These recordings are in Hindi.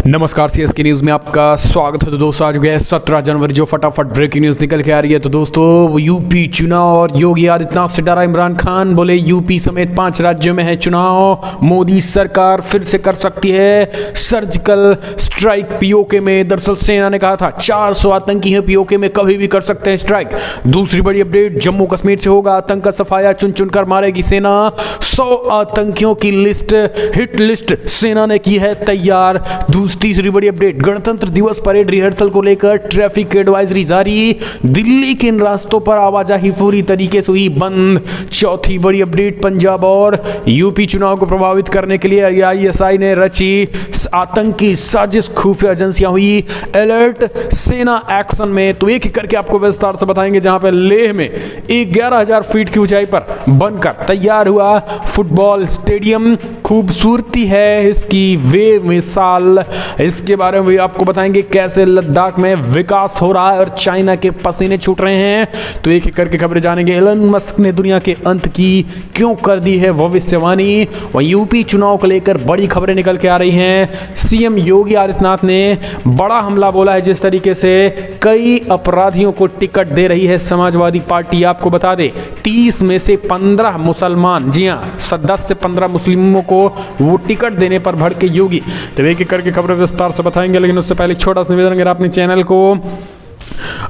नमस्कार सीएसके न्यूज़ में आपका स्वागत है। तो दोस्तों आज गए 17 जनवरी जो फटाफट ब्रेकिंग न्यूज़ निकल के आ रही है। तो दोस्तों यूपी चुनाव और योगी आदित्यनाथ से डरा इमरान खान, बोले यूपी समेत 5 राज्यों में है चुनाव, मोदी सरकार फिर से कर सकती है सर्जिकल स्ट्राइक पीओके में। दरअसल सेना ने कहा था 400 आतंकी हैं पीओके में, कभी भी कर सकते हैं स्ट्राइक। दूसरी बड़ी अपडेट, जम्मू कश्मीर से होगा आतंक का सफाया, चुन चुन कर मारेगी सेना। 100 आतंकियों की लिस्ट, हिट लिस्ट सेना ने की है तैयार। तीसरी बड़ी अपडेट, गणतंत्र दिवस परेड रिहर्सल को लेकर ट्रैफिक एडवाइजरी जारी, दिल्ली के इन रास्तों पर आवाजाही पूरी तरीके से हुई बंद। चौथी बड़ी अपडेट, पंजाब और यूपी चुनाव को प्रभावित करने के लिए आईएसआई ने रची आतंकी साजिश, खुफिया एजेंसियां हुई अलर्ट, सेना एक्शन में। तो एक एक करके आपको विस्तार से बताएंगे। जहां पर लेह में 11,000 फीट की ऊंचाई पर बनकर तैयार हुआ फुटबॉल स्टेडियम, खूबसूरती है इसकी वे मिसाल। इसके बारे में भी आपको बताएंगे कैसे लद्दाख में विकास हो रहा है और चाइना के पसीने छूट रहे हैं। तो एक एक करके खबरें जानेंगे। एलन मस्क ने दुनिया के अंत की क्यों कर दी है भविष्यवाणी, और यूपी चुनाव को लेकर बड़ी खबरें निकल के आ रही हैं। सीएम योगी आदित्यनाथ ने बड़ा हमला बोला है, जिस तरीके से कई अपराधियों को टिकट दे रही है समाजवादी पार्टी। आपको बता दें 30 में से 15 मुसलमान, जी हाँ 10 से 15 मुस्लिमों को वो टिकट देने पर भड़के योगी। तो एक एक करके खबरें विस्तार से बताएंगे, लेकिन उससे पहले छोटा सा निवेदन, अगर आपने चैनल को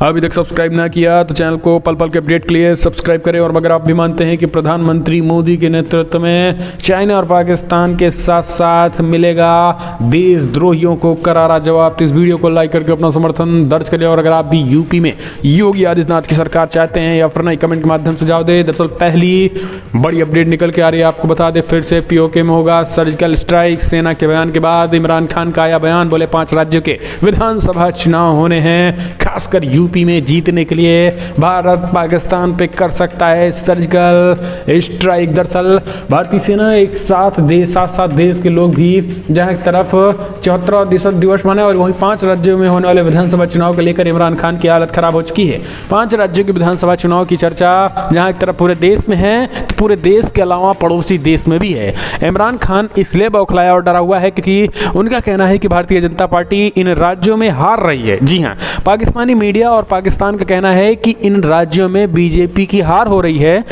अभी तक सब्सक्राइब ना किया तो चैनल को पल पल के अपडेट के लिए सब्सक्राइब करें। और अगर आप भी मानते हैं कि प्रधानमंत्री मोदी के नेतृत्व में चाइना और पाकिस्तान के साथ साथ मिलेगा देशद्रोहियों को करारा जवाब, तो इस वीडियो को लाइक करके अपना समर्थन दर्ज करें। और अगर आप भी यूपी में योगी आदित्यनाथ की सरकार चाहते हैं या फिर नहीं, कमेंट के माध्यम से सुझाव दें। दरअसल पहली बड़ी अपडेट निकल के आ रही है, आपको बता दें फिर से पीओके में होगा सर्जिकल स्ट्राइक। सेना के बयान के बाद इमरान खान का आया बयान, बोले 5 राज्यों के विधानसभा चुनाव होने हैं, खासकर यूपी में जीतने के लिए भारत पाकिस्तान पे कर सकता है सर्जिकल स्ट्राइक। दरअसल भारतीय सेना एक साथ देश के लोग भी जहां एक तरफ 74 दिवस मनाए और वहीं 5 राज्यों में होने वाले विधानसभा चुनाव को लेकर इमरान खान की हालत खराब हो चुकी है। 5 राज्यों के विधानसभा चुनाव की चर्चा जहां एक तरफ पूरे देश में है, तो पूरे देश के अलावा पड़ोसी देश में भी है। इमरान खान इसलिए बौखलाया और डरा हुआ है क्योंकि उनका कहना है कि भारतीय जनता पार्टी इन राज्यों में हार रही है। जी हाँ, पाकिस्तानी मीडिया और पाकिस्तान का कहना है कि इन राज्यों में बीजेपी की हार हो रही है,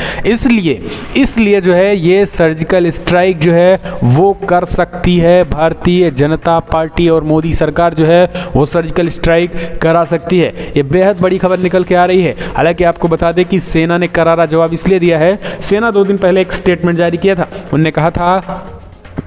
इसलिए जो है ये सर्जिकल स्ट्राइक जो है वो कर सकती है भारतीय जनता पार्टी, और मोदी सरकार जो है वो सर्जिकल स्ट्राइक करा सकती है। ये बेहद बड़ी खबर निकल के आ रही है। हालांकि आपको बता दें कि सेना ने करारा जवाब इसलिए दिया है, सेना 2 दिन पहले एक स्टेटमेंट जारी किया था। उन्होंने कहा था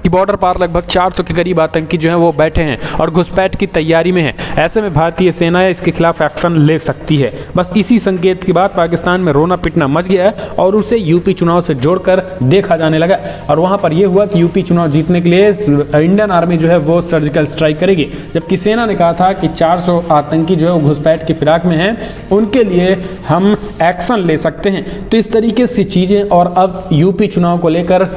कि बॉर्डर पार लगभग 400 के करीब आतंकी जो हैं वो बैठे हैं और घुसपैठ की तैयारी में है। ऐसे में भारतीय सेना इसके खिलाफ एक्शन ले सकती है। बस इसी संकेत के बाद पाकिस्तान में रोना पिटना मच गया है और उसे यूपी चुनाव से जोड़कर देखा जाने लगा। और वहां पर यह हुआ कि यूपी चुनाव जीतने के लिए इंडियन आर्मी जो है वो सर्जिकल स्ट्राइक करेगी, जबकि सेना ने कहा था कि 400 आतंकी जो है वो घुसपैठ की फिराक में हैं, उनके लिए हम एक्शन ले सकते हैं। तो इस तरीके से चीज़ें, और अब यूपी चुनाव को लेकर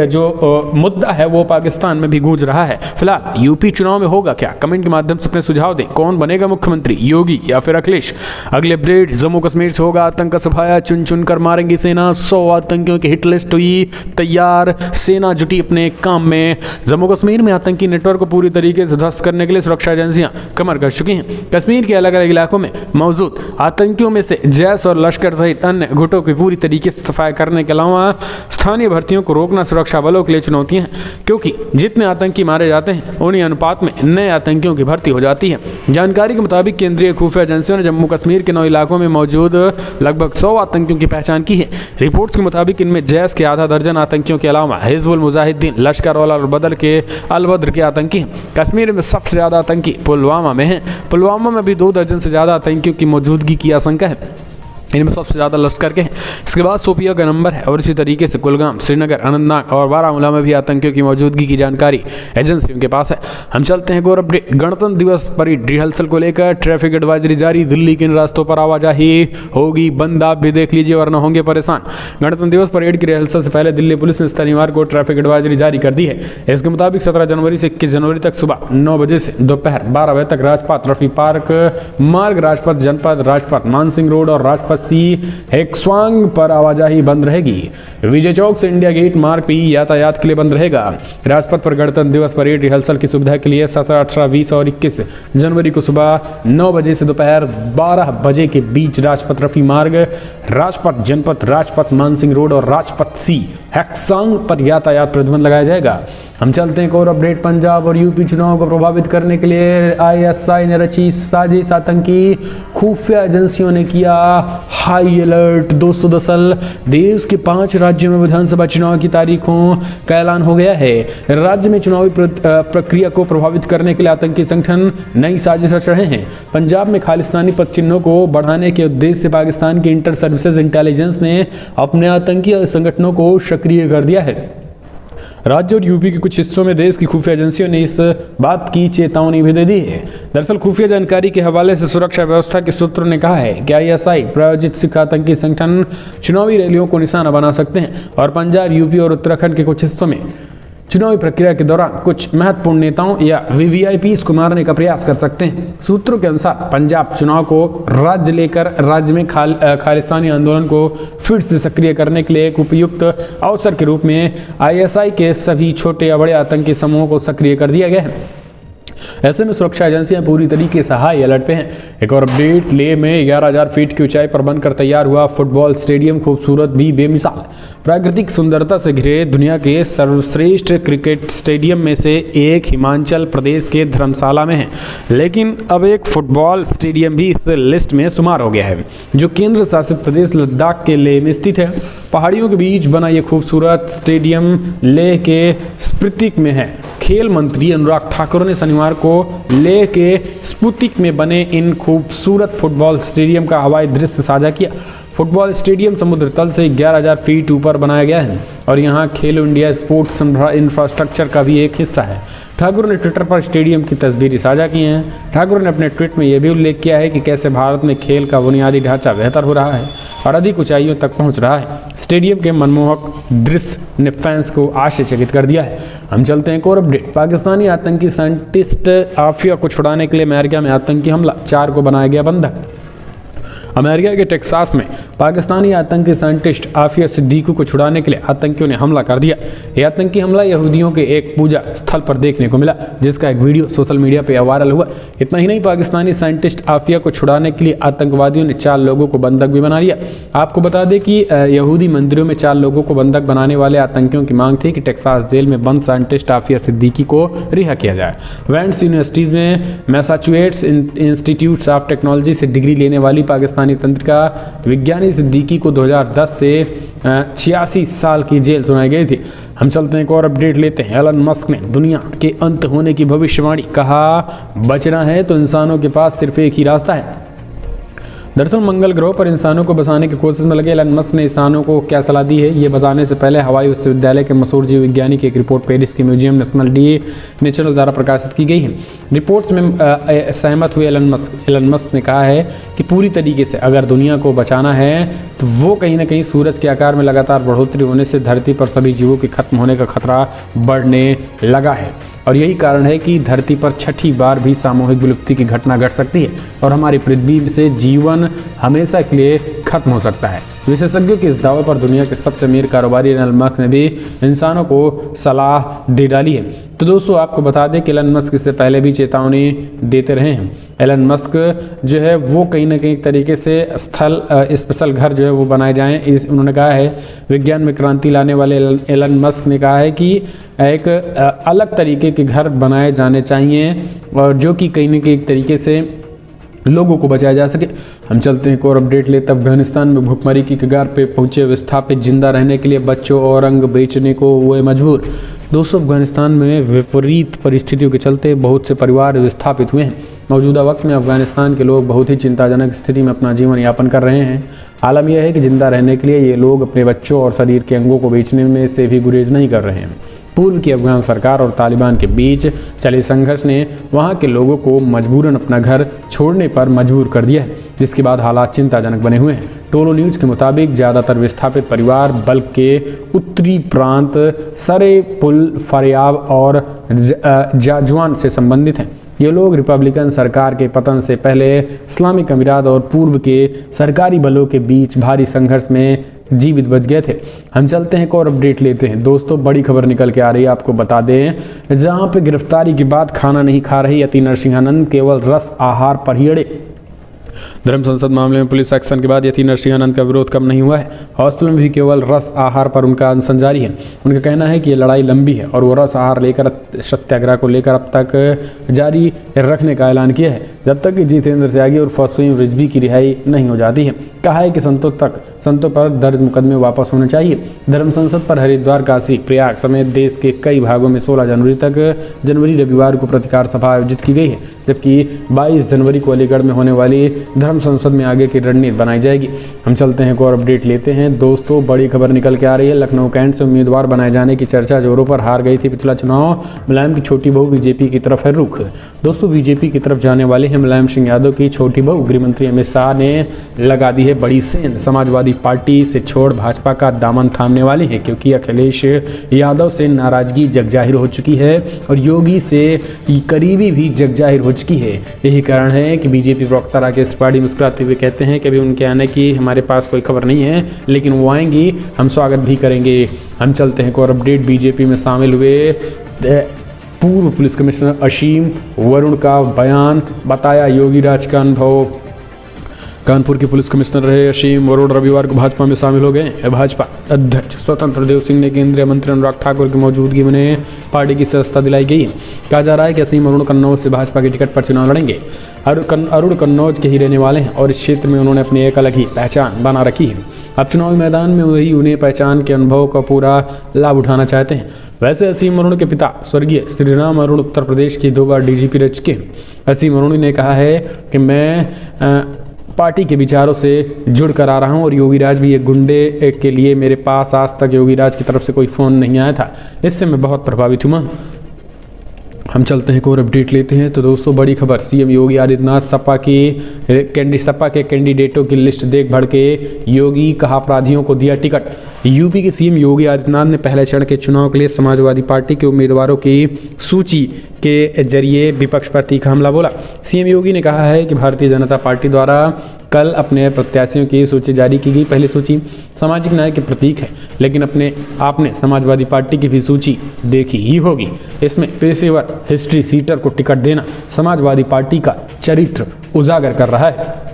जो मुद्दा है वो पाकिस्तान में भी गूंज रहा है। फिलहाल यूपी चुनाव में होगा क्या, कमेंट के माध्यम से अपने सुझाव दें। कौन बनेगा मुख्यमंत्री, योगी या फिर अखिलेश? अगले अपडेट, जम्मू कश्मीर से होगा आतंक का सफाया, चुन चुन कर मारेंगी सेना। 100 आतंकियों की हिट लिस्ट हुई तैयार, सेना जुटी अपने काम में। जम्मू कश्मीर में आतंकी नेटवर्क को पूरी तरीके से ध्वस्त करने के लिए सुरक्षा एजेंसियां कमर कस चुकी हैं। कश्मीर के अलग अलग इलाकों में मौजूद आतंकियों में से जैश और लश्कर सहित अन्य गुटों की पूरी तरीके से सफाई करने के अलावा स्थानीय भर्तियों को रोकना सुरक्षा बलों के लिए चुनौतियां हैं, क्योंकि जितने आतंकी मारे जाते हैं उन्हीं अनुपात में नए आतंकियों की भर्ती हो जाती है। जानकारी के मुताबिक केंद्रीय खुफिया एजेंसियों ने जम्मू कश्मीर के 9 इलाकों में मौजूद लगभग 100 आतंकियों की पहचान की है। रिपोर्ट्स के मुताबिक इनमें जैश के आधा दर्जन आतंकियों के अलावा हिजबुल मुजाहिदीन, लश्कर और बदल के अलबद्र के आतंकी हैं। कश्मीर में सबसे ज़्यादा आतंकी पुलवामा में हैं। पुलवामा में भी 2 दर्जन से ज़्यादा आतंकियों की मौजूदगी की आशंका है। इनमें सबसे ज़्यादा लश्कर के हैं, इसके बाद सोपिया का नंबर है, और इसी तरीके से कुलगाम, श्रीनगर, अनंतनाग और बारामूला में भी आतंकियों की मौजूदगी की जानकारी एजेंसियों के पास है। हम चलते हैं और अपडेट, गणतंत्र दिवस परेड रिहर्सल को लेकर ट्रैफिक एडवाइजरी जारी, दिल्ली के इन रास्तों पर आवाजाही होगी बंद, आप भी देख लीजिए वरना होंगे परेशान। गणतंत्र दिवस परेड की रिहर्सल से पहले दिल्ली पुलिस ने शनिवार को ट्रैफिक एडवाइजरी जारी कर दी है। इसके मुताबिक 17 जनवरी से 21 जनवरी तक सुबह 9 बजे से दोपहर 12 बजे तक राजपथ, रफी पार्क मार्ग, राजपथ जनपद, राजपथ मानसिंह रोड और राजपथ सी हेक्सवांग हैक्संग पर आवाजाही बंद रहेगी। विजय चौक से इंडिया गेट मार्ग भी यातायात के लिए बंद रहेगा। राजपथ पर गणतंत्र दिवस परेड रिहर्सल की सुविधा के लिए 17, 18, 20 और 21 जनवरी को सुबह 9 बजे से दोपहर 12 बजे के बीच राजपथ रफी मार्ग, राजपथ जनपथ, राजपथ मानसिंह रोड और राजपथ सी हैक्संग पर यातायात प्रतिबंध लगाया जाएगा। हम चलते हैं एक और अपडेट। पंजाब और यूपी चुनाव को प्रभावित करने के लिए आईएसआई ने रची साजिश, आतंकी खुफिया एजेंसियों ने किया हाई अलर्ट। दोस्तों दरअसल देश के 5 राज्यों में विधानसभा चुनाव की तारीखों का ऐलान हो गया है। राज्य में चुनावी प्रक्रिया को प्रभावित करने के लिए आतंकी संगठन नई साजिश रच रहे हैं। पंजाब में खालिस्तानी पद चिन्हों को बढ़ाने के उद्देश्य से पाकिस्तान की इंटर सर्विसेज इंटेलिजेंस ने अपने आतंकी संगठनों को सक्रिय कर दिया है। राज्य और यूपी के कुछ हिस्सों में देश की खुफिया एजेंसियों ने इस बात की चेतावनी भी दे दी है। दरअसल खुफिया जानकारी के हवाले से सुरक्षा व्यवस्था के सूत्रों ने कहा है कि आईएसआई प्रायोजित सिख आतंकी संगठन चुनावी रैलियों को निशाना बना सकते हैं और पंजाब, यूपी और उत्तराखंड के कुछ हिस्सों में चुनावी प्रक्रिया के दौरान कुछ महत्वपूर्ण नेताओं या वीवीआईपीज को मारने का प्रयास कर सकते हैं। सूत्रों के अनुसार पंजाब चुनाव को राज्य में खालिस्तानी आंदोलन को फिर से सक्रिय करने के लिए एक उपयुक्त अवसर के रूप में आईएसआई के सभी छोटे या बड़े आतंकी समूहों को सक्रिय कर दिया गया है। ऐसे में सुरक्षा एजेंसियां पूरी तरीके से हाई अलर्ट पे हैं। एक और अपडेट, लेह में 11,000 फीट की ऊंचाई पर बनकर तैयार हुआ फुटबॉल स्टेडियम खूबसूरत भी बेमिसाल प्राकृतिक सुंदरता से घिरे दुनिया के सर्वश्रेष्ठ क्रिकेट स्टेडियम में से एक हिमाचल प्रदेश के धर्मशाला में है। लेकिन अब एक फुटबॉल स्टेडियम भी इस लिस्ट में शुमार हो गया है, जो केंद्र शासित प्रदेश लद्दाख के लेह में स्थित है। पहाड़ियों के बीच बना यह खूबसूरत स्टेडियम लेह के स्पुतिक में है। खेल मंत्री अनुराग ठाकुर ने शनिवार को लेह के स्पुतिक में बने इन खूबसूरत फुटबॉल स्टेडियम का हवाई दृश्य साझा किया। फुटबॉल स्टेडियम समुद्र तल से 11,000 फीट ऊपर बनाया गया है और यहाँ खेलो इंडिया स्पोर्ट्स इंफ्रास्ट्रक्चर का भी एक हिस्सा है। ठाकुर ने ट्विटर पर स्टेडियम की तस्वीरें साझा की हैं। ठाकुर ने अपने ट्वीट में यह भी उल्लेख किया है कि कैसे भारत में खेल का बुनियादी ढांचा बेहतर हो रहा है और अधिक ऊंचाइयों तक पहुंच रहा है। स्टेडियम के मनमोहक दृश्य ने फैंस को आश्चर्यचकित कर दिया है। हम चलते हैं एक और अपडेट। पाकिस्तानी आतंकी साइंटिस्ट आफिया को छुड़ाने के लिए अमेरिका में आतंकी हमला, 4 को बनाया गया बंधक। अमेरिका के टेक्सास में पाकिस्तानी आतंकी साइंटिस्ट आफिया सिद्दीकी को छुड़ाने के लिए आतंकियों ने हमला कर दिया। यह आतंकी हमला यहूदियों के एक पूजा स्थल पर देखने को मिला, जिसका एक वीडियो सोशल मीडिया पर वायरल हुआ। इतना ही नहीं, पाकिस्तानी साइंटिस्ट आफिया को छुड़ाने के लिए आतंकवादियों ने 4 लोगों को बंधक भी बना लिया। आपको बता दें कि यहूदी मंदिरों में 4 लोगों को बंधक बनाने वाले आतंकियों की मांग थी कि टेक्सास जेल में बंद साइंटिस्ट आफिया सिद्दीकी को रिहा किया जाए। वेंट्स यूनिवर्सिटीज में मैसाचुसेट्स इंस्टीट्यूट ऑफ टेक्नोलॉजी से डिग्री लेने वाली पाकिस्तानी तंत्रिका विज्ञानी सिद्दीकी को 2010 से 86 साल की जेल सुनाई गई थी। हम चलते हैं एक और अपडेट लेते हैं। एलन मस्क ने दुनिया के अंत होने की भविष्यवाणी, कहा बचना है तो इंसानों के पास सिर्फ एक ही रास्ता है। दरअसल मंगल ग्रह पर इंसानों को बसाने की कोशिश में लगे एलन मस्क ने इंसानों को क्या सलाह दी है, ये बताने से पहले हवाई विश्वविद्यालय के मशहूर जीव विज्ञानी की एक रिपोर्ट पेरिस के म्यूजियम नेशनल डी नेचुरल द्वारा प्रकाशित की गई है। रिपोर्ट्स में सहमत हुए एलन मस्क ने कहा है कि पूरी तरीके से अगर दुनिया को बचाना है तो वो कहीं ना कहीं सूरज के आकार में लगातार बढ़ोतरी होने से धरती पर सभी जीवों के खत्म होने का खतरा बढ़ने लगा है और यही कारण है कि धरती पर 6ठी बार भी सामूहिक विलुप्ति की घटना घट सकती है और हमारी पृथ्वी से जीवन हमेशा के लिए खत्म हो सकता है। विशेषज्ञों के इस दावे पर दुनिया के सबसे अमीर कारोबारी एलन मस्क ने भी इंसानों को सलाह दे डाली है। तो दोस्तों आपको बता दें कि एलन मस्क इससे पहले भी चेतावनी देते रहे हैं। एलन मस्क जो है वो कहीं ना कहीं तरीके से स्पेशल घर जो है वो बनाए जाएं, उन्होंने कहा है। विज्ञान में क्रांति लाने वाले एलन मस्क ने कहा है कि एक अलग तरीके के घर बनाए जाने चाहिए और जो कि कहीं ना कहीं एक तरीके से लोगों को बचाया जा सके। हम चलते हैं एक और अपडेट लेते। अफगानिस्तान में भूखमरी की कगार पे पहुंचे विस्थापित जिंदा रहने के लिए बच्चों और अंग बेचने को हुए मजबूर। दोस्तों अफगानिस्तान में विपरीत परिस्थितियों के चलते बहुत से परिवार विस्थापित हुए हैं। मौजूदा वक्त में अफगानिस्तान के लोग बहुत ही चिंताजनक स्थिति में अपना जीवन यापन कर रहे हैं। आलम यह है कि जिंदा रहने के लिए ये लोग अपने बच्चों और शरीर के अंगों को बेचने में से भी गुरेज नहीं कर रहे हैं। पूर्व की अफगान सरकार और तालिबान के बीच चले संघर्ष ने वहां के लोगों को मजबूरन अपना घर छोड़ने पर मजबूर कर दिया है, जिसके बाद हालात चिंताजनक बने हुए हैं। टोलो न्यूज़ के मुताबिक ज़्यादातर विस्थापित परिवार बल्क के उत्तरी प्रांत सरे पुल फरियाब और जाजवान से संबंधित हैं। ये लोग रिपब्लिकन सरकार के पतन से पहले इस्लामिक अमीरात और पूर्व के सरकारी बलों के बीच भारी संघर्ष में जीवित बच गए थे। हम चलते हैं एक और अपडेट लेते हैं। दोस्तों बड़ी खबर निकल के आ रही है, आपको बता दें, जहां पे गिरफ्तारी के बाद खाना नहीं खा रही यति नरसिंहानंद केवल रस आहार पर ही अड़े। धर्म संसद मामले में पुलिस एक्शन के बाद यति नरसिंहानंद का विरोध कम नहीं हुआ है। हॉस्टल में भी केवल रस आहार पर उनका अनशन जारी है। उनका कहना है कि ये लड़ाई लंबी है और वो रस आहार लेकर सत्याग्रह को लेकर अब तक जारी रखने का ऐलान किया है जब तक कि जितेंद्र त्यागी और फसवीं रिजवी की रिहाई नहीं हो जाती है। कहा है कि संतों पर दर्ज मुकदमे वापस होने चाहिए। धर्म संसद पर हरिद्वार, काशी, प्रयाग समेत देश के कई भागों में 16 जनवरी तक रविवार को प्रतिकार सभा आयोजित की गई है, जबकि 22 जनवरी को अलीगढ़ में होने वाली धर्म संसद में आगे की रणनीति बनाई जाएगी। हम चलते हैं एक और अपडेट लेते हैं। दोस्तों बड़ी खबर निकल के आ रही है। लखनऊ कैंट से उम्मीदवार बनाए जाने की चर्चा जोरों पर, हार गई थी पिछला चुनाव। मुलायम की छोटी बहू बीजेपी की तरफ है रुख। दोस्तों बीजेपी की तरफ जाने वाले हैं मुलायम सिंह यादव की छोटी बहू। गृह मंत्री अमित शाह ने लगा दी है बड़ी सेंध। समाजवादी पार्टी से छोड़ भाजपा का दामन थामने वाले हैं, क्योंकि अखिलेश यादव से नाराजगी जगजाहिर हो चुकी है और योगी से करीबी भी जगजाहिर हो चुकी है। यही कारण है कि बीजेपी प्रवक्ता राकेश त्रिपाठी मुस्कुराते हुए कहते हैं कि अभी उनके आने की हमारे पास कोई खबर नहीं है, लेकिन वो आएंगी, हम स्वागत भी करेंगे। हम चलते हैं एक और अपडेट। बीजेपी में शामिल हुए पूर्व पुलिस कमिश्नर असीम वरुण का बयान, बताया योगी राज का अनुभव। कानपुर के पुलिस कमिश्नर रहे असीम वरुण रविवार को भाजपा में शामिल हो गए। भाजपा अध्यक्ष स्वतंत्र देव सिंह ने केंद्रीय मंत्री अनुराग ठाकुर की मौजूदगी में पार्टी की सदस्यता दिलाई गई। कहा जा रहा है कि असीम वरुण कन्नौज से भाजपा की टिकट पर चुनाव लड़ेंगे। अरुण कन्नौज के ही रहने वाले हैं और इस क्षेत्र में उन्होंने अपनी एक अलग ही पहचान बना रखी है। अब चुनावी मैदान में वही उन्हें पहचान के अनुभव का पूरा लाभ उठाना चाहते हैं। वैसे असीम अरुण के पिता स्वर्गीय श्रीराम अरुण उत्तर प्रदेश की 2 बार डीजीपी रह चुके हैं। असीम अरुण ने कहा है कि मैं पार्टी के विचारों से जुड़ कर आ रहा हूं और योगीराज भी एक गुंडे के लिए मेरे पास आज तक योगीराज की तरफ से कोई फ़ोन नहीं आया था, इससे मैं बहुत प्रभावित हुआ। हम चलते हैं एक और अपडेट लेते हैं। तो दोस्तों बड़ी खबर, सीएम योगी आदित्यनाथ सपा के कैंडिडेटों की लिस्ट देख भड़के योगी, कहा अपराधियों को दिया टिकट। यूपी के सीएम योगी आदित्यनाथ ने पहले चरण के चुनाव के लिए समाजवादी पार्टी के उम्मीदवारों की सूची के जरिए विपक्ष पर तीखा हमला बोला। सीएम योगी ने कहा है कि भारतीय जनता पार्टी द्वारा कल अपने प्रत्याशियों की सूची जारी की गई। पहली सूची सामाजिक न्याय के प्रतीक है, लेकिन आपने समाजवादी पार्टी की भी सूची देखी ही होगी। इसमें पेशेवर हिस्ट्री सीटर को टिकट देना समाजवादी पार्टी का चरित्र उजागर कर रहा है।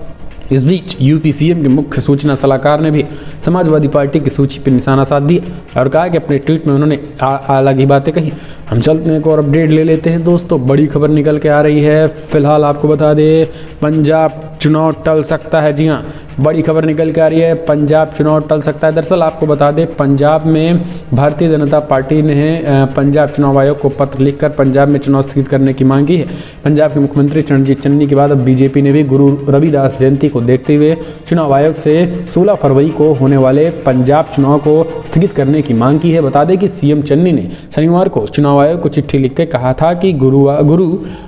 इस बीच यूपी सीएम के मुख्य सूचना सलाहकार ने भी समाजवादी पार्टी की सूची पर निशाना साध दिया और कहा कि अपने ट्वीट में उन्होंने अलग ही बातें कही। हम चलते हैं एक और अपडेट ले लेते हैं। दोस्तों बड़ी खबर निकल के आ रही है। फिलहाल आपको बता दें, पंजाब चुनाव टल सकता है। जी हाँ, बड़ी खबर निकल के आ रही है, पंजाब चुनाव टल सकता है। दरअसल आपको बता दें, पंजाब में भारतीय जनता पार्टी ने पंजाब चुनाव आयोग को पत्र लिखकर पंजाब में चुनाव स्थगित करने की मांग की है। पंजाब के मुख्यमंत्री चरणजीत चन्नी के बाद अब बीजेपी ने भी गुरु रविदास जयंती को देखते हुए चुनाव आयोग से 16 फरवरी को होने वाले पंजाब चुनाव को स्थगित करने की मांग की है। बता दें कि सीएम चन्नी ने शनिवार को चुनाव आयोग को चिट्ठी लिखकर कहा था कि गुरु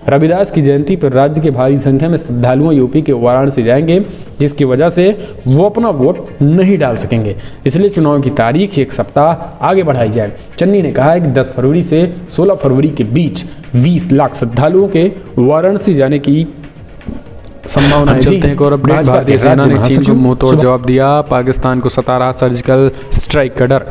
रविदास की जयंती पर राज्य के भारी संख्या में श्रद्धालुओं यूपी के वाराणसी जाएंगे, जिसकी वजह से वो अपना वोट नहीं डाल सकेंगे, इसलिए चुनाव की तारीख 1 सप्ताह आगे बढ़ाई जाए। चन्नी ने कहा है कि 10 फरवरी से 16 फरवरी के बीच 20 लाख श्रद्धालुओं के वाराणसी जाने की संभावना है। चलते हैं और अपडेट। भारतीय सेना ने चीन को मुंहतोड़ जवाब दिया, पाकिस्तान को सता रहा सर्जिकल स्ट्राइक का डर।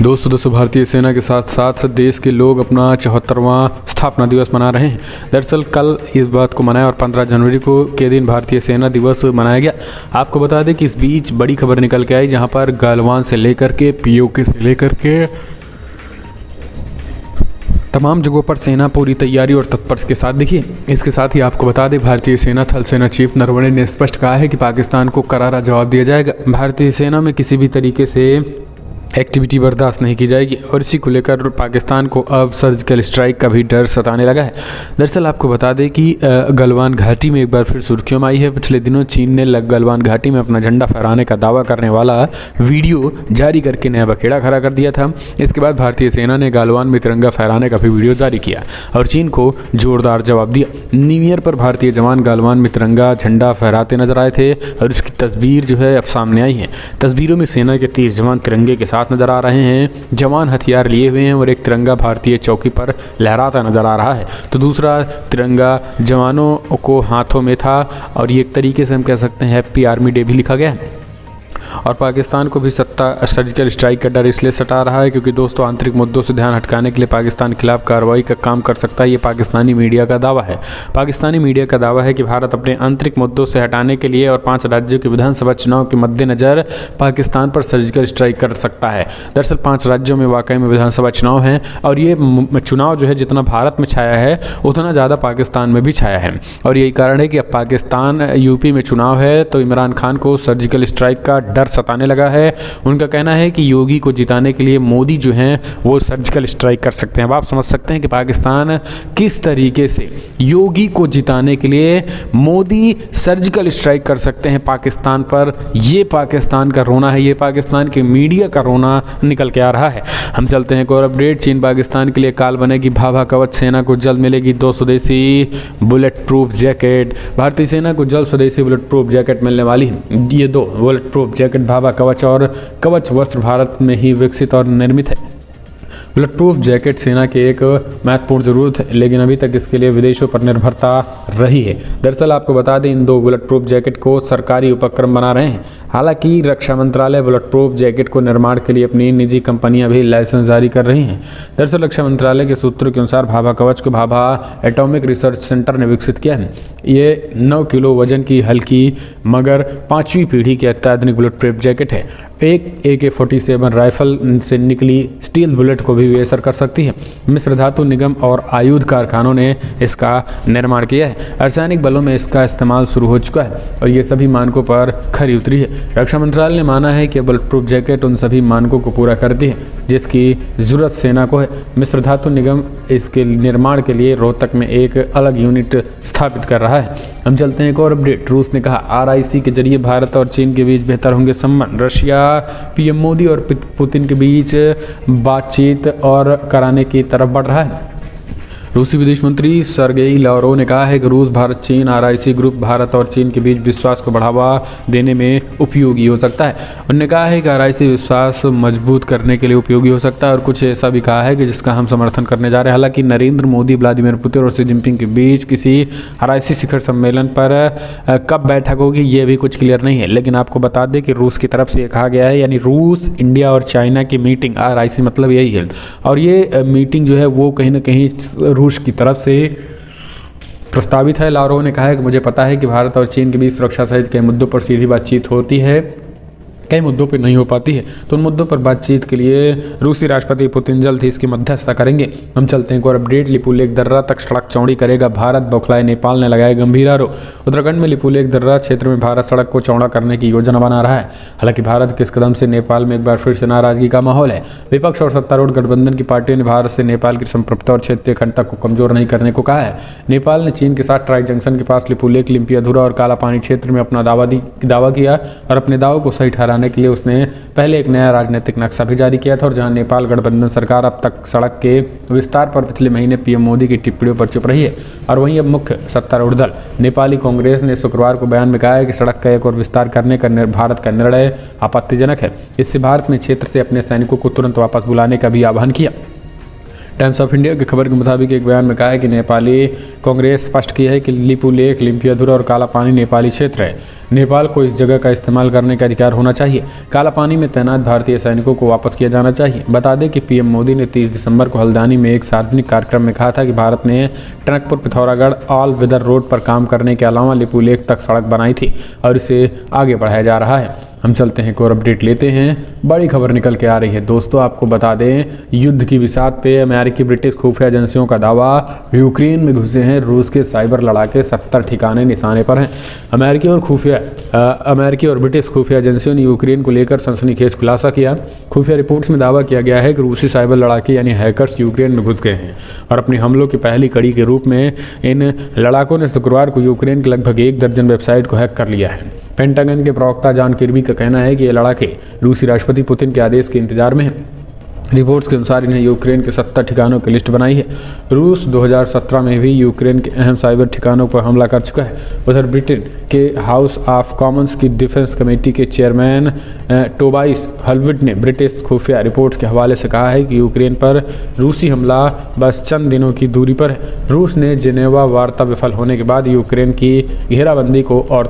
दोस्तों भारतीय सेना के साथ साथ देश के लोग अपना 74वां स्थापना दिवस मना रहे हैं। दरअसल कल इस बात को मनाया और 15 जनवरी को के दिन भारतीय सेना दिवस मनाया गया। आपको बता दें कि इस बीच बड़ी खबर निकल के आई, जहां पर गलवान से लेकर के पीओके से लेकर के तमाम जगहों पर सेना पूरी तैयारी और तत्पर के साथ दिखी। इसके साथ ही आपको बता दें, भारतीय सेना थल सेना चीफ नरवणे ने स्पष्ट कहा है कि पाकिस्तान को करारा जवाब दिया जाएगा। भारतीय सेना में किसी भी तरीके से एक्टिविटी बर्दाश्त नहीं की जाएगी और इसी को लेकर पाकिस्तान को अब सर्जिकल स्ट्राइक का भी डर सताने लगा है। दरअसल आपको बता दें कि गलवान घाटी में एक बार फिर सुर्खियों में आई है। पिछले दिनों चीन ने गलवान घाटी में अपना झंडा फहराने का दावा करने वाला वीडियो जारी करके नया बखेड़ा खड़ा कर दिया था। इसके बाद भारतीय सेना ने गलवान में तिरंगा फहराने का भी वीडियो जारी किया और चीन को जोरदार जवाब दिया। न्यू ईयर पर भारतीय जवान गलवान में तिरंगा झंडा फहराते नजर आए थे और उसकी तस्वीर जो है अब सामने आई है। तस्वीरों में सेना के 30 जवान तिरंगे के साथ साथ नजर आ रहे हैं। जवान हथियार लिए हुए हैं और एक तिरंगा भारतीय चौकी पर लहराता नजर आ रहा है, तो दूसरा तिरंगा जवानों को हाथों में था और ये एक तरीके से हम कह सकते हैं हैप्पी आर्मी डे भी लिखा गया है। और पाकिस्तान को भी सर्जिकल स्ट्राइक का डर इसलिए सता रहा है क्योंकि दोस्तों आंतरिक मुद्दों से ध्यान हटकाने के लिए पाकिस्तान के खिलाफ कार्रवाई का काम कर सकता है। ये पाकिस्तानी मीडिया का दावा है। पाकिस्तानी मीडिया का दावा है कि भारत अपने आंतरिक मुद्दों से हटाने के लिए और 5 राज्यों के विधानसभा चुनाव के मद्देनज़र पाकिस्तान पर सर्जिकल स्ट्राइक कर सकता है। दरअसल 5 राज्यों में वाकई में विधानसभा चुनाव हैं और ये चुनाव जो है जितना भारत में छाया है उतना ज़्यादा पाकिस्तान में भी छाया है। और यही कारण है कि अब पाकिस्तान यूपी में चुनाव है तो इमरान खान को सर्जिकल स्ट्राइक का डर सताने लगा है। उनका कहना है कि योगी को जिताने के लिए मोदी जो हैं वो सर्जिकल स्ट्राइक कर सकते हैं। अब आप समझ सकते हैं कि पाकिस्तान किस तरीके से योगी को जिताने के लिए मोदी सर्जिकल स्ट्राइक कर सकते हैं पाकिस्तान पर। ये पाकिस्तान का रोना है, ये पाकिस्तान के मीडिया का रोना निकल के आ रहा है। हम चलते हैं एक और अपडेट। चीन पाकिस्तान के लिए काल बनेगी भाभा कवच, सेना को जल्द मिलेगी 2 स्वदेशी बुलेट प्रूफ जैकेट। भारतीय सेना को जल्द स्वदेशी बुलेट प्रूफ जैकेट मिलने वाली है। ये 2 बुलेट प्रूफ जैकेट भाभा कवच और कवच वस्त्र भारत में ही विकसित और निर्मित है। बुलेट प्रूफ जैकेट सेना की एक महत्वपूर्ण जरूरत है, लेकिन अभी तक इसके लिए विदेशों पर निर्भरता रही है। दरअसल आपको बता दें इन 2 बुलेट प्रूफ जैकेट को सरकारी उपक्रम बना रहे हैं। हालांकि रक्षा मंत्रालय बुलेट प्रूफ जैकेट को निर्माण के लिए अपनी निजी कंपनियां भी लाइसेंस जारी कर रही हैं। दरअसल रक्षा मंत्रालय के सूत्रों के अनुसार भाभा कवच को भाभा एटॉमिक रिसर्च सेंटर ने विकसित किया है। ये 9 किलो वजन की हल्की मगर 5वीं पीढ़ी की अत्याधुनिक बुलेट प्रूफ जैकेट है। एक AK-47 राइफल से निकली स्टील बुलेट को भी असर कर सकती है। मिस्र धातु निगम और आयुध कारखानों ने इसका निर्माण किया है। अर्धसैनिक बलों में इसका इस्तेमाल शुरू हो चुका है और ये सभी मानकों पर खरी उतरी है। रक्षा मंत्रालय ने माना है कि बुलेट प्रूफ जैकेट उन सभी मानकों को पूरा करती है जिसकी जरूरत सेना को है। मिस्र धातु निगम इसके निर्माण के लिए रोहतक में एक अलग यूनिट स्थापित कर रहा है। हम चलते हैं एक और अपडेट। रूस ने कहा RIC के जरिए भारत और चीन के बीच बेहतर होंगे संबंध। रशिया PM मोदी और पुतिन के बीच बातचीत और कराने की तरफ बढ़ रहा है। रूसी विदेश मंत्री सर्गेई लावरोव ने कहा है कि रूस भारत चीन RIC ग्रुप भारत और चीन के बीच विश्वास को बढ़ावा देने में उपयोगी हो सकता है। उन्होंने कहा है कि RIC विश्वास मजबूत करने के लिए उपयोगी हो सकता है और कुछ ऐसा भी कहा है कि जिसका हम समर्थन करने जा रहे हैं। हालांकि नरेंद्र मोदी, व्लादिमीर पुतिन और शी जिनपिंग के बीच किसी RIC शिखर सम्मेलन पर कब बैठक होगी ये भी कुछ क्लियर नहीं है। लेकिन आपको बता दें कि रूस की तरफ से ये कहा गया है, यानी रूस, इंडिया और चाइना की मीटिंग RIC मतलब यही है। और ये मीटिंग जो है वो कहीं ना कहीं रूस की तरफ से प्रस्तावित है। लावरोव ने कहा है कि मुझे पता है कि भारत और चीन के बीच सुरक्षा सहित कई मुद्दों पर सीधी बातचीत होती है, कई मुद्दों पर नहीं हो पाती है, तो उन मुद्दों पर बातचीत के लिए रूसी राष्ट्रपति पुतिन जल्द ही इसकी मध्यस्थता करेंगे। हम चलते हैं एक और अपडेट। लिपुलेख दर्रा तक सड़क चौड़ी करेगा भारत, बौखलाए नेपाल ने लगाया गंभीर आरोप। उत्तराखंड में लिपुलेख दर्रा क्षेत्र में भारत सड़क को चौड़ा करने की योजना बना रहा है। हालांकि भारत के इस कदम से नेपाल में एक बार फिर से नाराजगी का माहौल है। विपक्ष और सत्तारूढ़ गठबंधन की पार्टियों ने भारत से नेपाल की संप्रभुता और क्षेत्रीय अखंडता को कमजोर नहीं करने को कहा है। नेपाल ने चीन के साथ ट्राइक जंक्शन के पास लिपुलेख, लिम्पियाधुरा और कालापानी क्षेत्र में अपना दावा किया और अपने दावों को सही ठहराने के लिए उसने पहले एक नया राजनीतिक नक्शा भी जारी किया था। और जहां नेपाल गठबंधन सरकार अब तक सड़क के विस्तार पर पिछले महीने PM मोदी की टिप्पणियों पर चुप रही है, और वहीं अब मुख्य सत्तारूढ़ दल नेपाली कांग्रेस ने शुक्रवार को बयान में कहा है कि सड़क का एक और विस्तार करने का भारत का निर्णय आपत्तिजनक है। इससे भारत ने क्षेत्र से अपने सैनिकों को तुरंत वापस बुलाने का भी आह्वान किया। टाइम्स ऑफ इंडिया की खबर के मुताबिक एक बयान में कहा है कि नेपाली कांग्रेस स्पष्ट की है कि लिपुलेख, लिम्पियाधुरा और कालापानी नेपाली क्षेत्र है। नेपाल को इस जगह का इस्तेमाल करने का अधिकार होना चाहिए। कालापानी में तैनात भारतीय सैनिकों को वापस किया जाना चाहिए। बता दें कि PM मोदी ने 30 दिसंबर को हल्द्वानी में एक सार्वजनिक कार्यक्रम में कहा था कि भारत ने Tanakpur Pithoragarh all weather road पर काम करने के अलावा लिपुलेख तक सड़क बनाई थी और इसे आगे बढ़ाया जा रहा है। हम चलते हैं एक और अपडेट लेते हैं। बड़ी खबर निकल के आ रही है दोस्तों, आपको बता दें युद्ध की बिसात पे अमेरिकी ब्रिटिश खुफिया एजेंसियों का दावा, यूक्रेन में घुसे हैं रूस के साइबर लड़ाके, 70 ठिकाने निशाने पर हैं। अमेरिकी और ब्रिटिश खुफिया एजेंसियों ने यूक्रेन को लेकर सनसनीखेज खुलासा किया। खुफिया रिपोर्ट्स में दावा किया गया है कि रूसी साइबर लड़ाके यानी हैकर्स यूक्रेन में घुस गए हैं और अपने हमलों की पहली कड़ी के रूप में इन लड़ाकों ने शुक्रवार को यूक्रेन के लगभग 1 दर्जन वेबसाइट को हैक कर लिया है। पेंटागन के प्रवक्ता जॉन किर्बी का कहना है कि ये लड़ाके रूसी राष्ट्रपति पुतिन के आदेश के इंतजार में हैं। रिपोर्ट्स के अनुसार इन्हें यूक्रेन के 70 ठिकानों की लिस्ट बनाई है। रूस 2017 में भी यूक्रेन के अहम साइबर ठिकानों पर हमला कर चुका है। उधर ब्रिटेन के हाउस ऑफ कॉमन्स की डिफेंस कमेटी के चेयरमैन टोबाइस हलविट ने ब्रिटिश खुफिया रिपोर्ट्स के हवाले से कहा है कि यूक्रेन पर रूसी हमला बस चंद दिनों की दूरी पर है। रूस ने जेनेवा वार्ता विफल होने के बाद यूक्रेन की घेराबंदी को और